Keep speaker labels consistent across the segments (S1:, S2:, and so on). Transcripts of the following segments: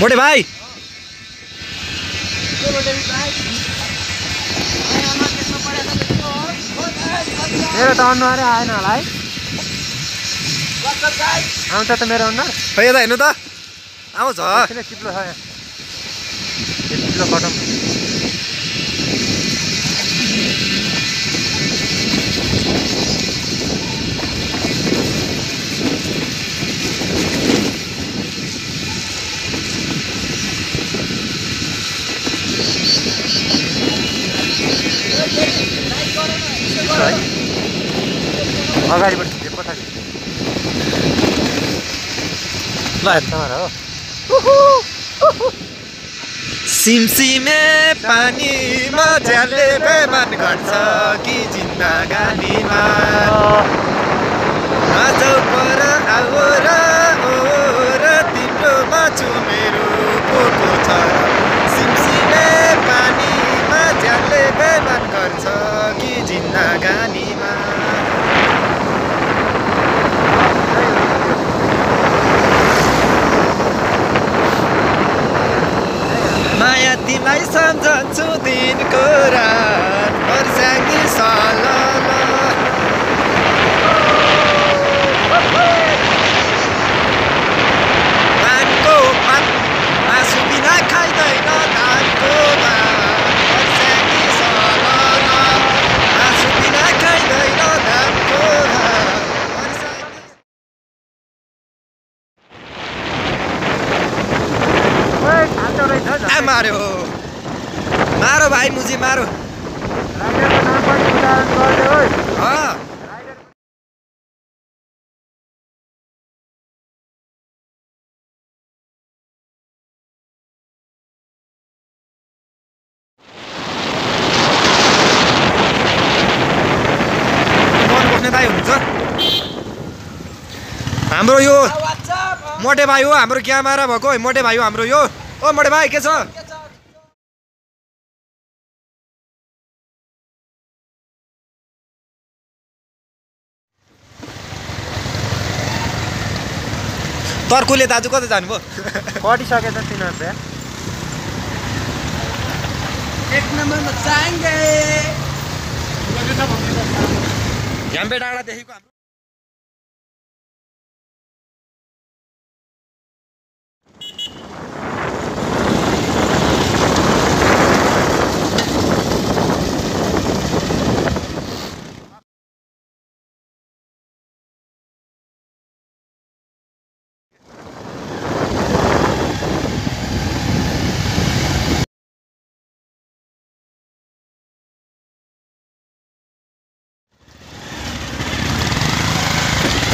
S1: मोटे भाइ
S2: मेरो त अनुहारै आएन होला है। आउँछ त मेरो अनुहार।
S1: खै यता हेर्नु त आउँछ
S2: चिप्लो छ यहाँ। चिप्लो कटम। अगाडिबाट खिचेको पछाडि
S1: ल
S2: તમારા हो
S1: सिमसिमे पानीमा झ्यालले बेमान गर्छ कि जिन्दगानीमा आजौ पर आऊ र ओ र तिम्रोमा छु मेरो पोको छ सिमसिमे पानीमा झ्यालले बेमान गर्छ कि जिन्दगानीमा माया तिमीलाई सम्झन्छु दिनको रात वर्षाकी सलल पानको पात आँसु बिना खाइँदैन धानको भात वर्षाकी सलल आँसु बिना खाइँदैन धानको मारो मारो भाइ मुजी मारो मन बस्ने दाइ हुनुहुन्छ हाम्रो यो मोटे भाइ हो हाम्रो क्यामेरा भएको मोटे भाइ हो हाम्रो यो ओ मोटे भाइ के छ तर्कुले दाजु कता जानुभयो
S2: कटिसकेछ 3 रुपैयाँ।
S3: 1 नम्बरमा जाएंगे
S1: झ्याम्पे डाँडादेखिको हाम्रो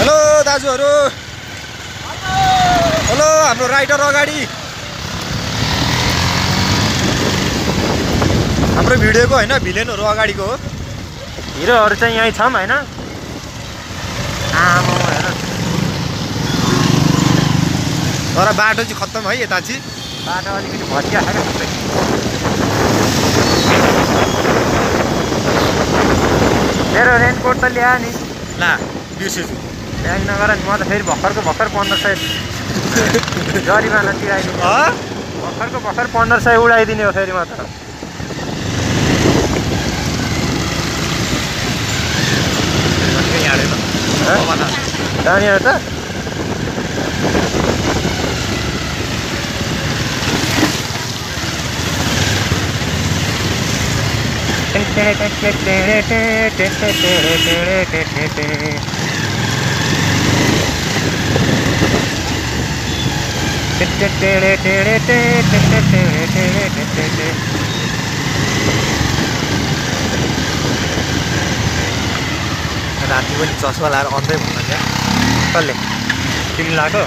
S1: हेलो दाजुहरू हेलो हाम्रो राइडर अगाडि हाम्रो भिडियोको होइन भिलेनहरू अगाडिको हो
S2: हिरोहरू चाहिँ यहीँ छौँ होइन। आमा हेर
S1: तर बाटो चाहिँ खत्तम है यता चाहिँ
S2: बाटो अलिकति भत्किया छ क्या सबै। मेरो रेनकोट त ल्याए नि
S1: ला बिर्सेछु
S2: ब्याग नगर म त फेरि भर्खरको भर्खर 1500 जरिमाना तिराइदिने भर्खरको भर्खर 1500 उडाइदिने हो फेरि म त जाने हो त
S1: राति पनि चस्मा लाएर अन्दै भन्दा क्या
S2: कसले तिमी लगाएको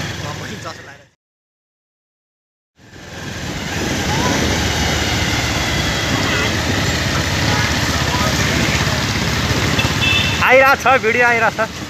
S2: आइरहेको छ भिडियो आइरहेको छ।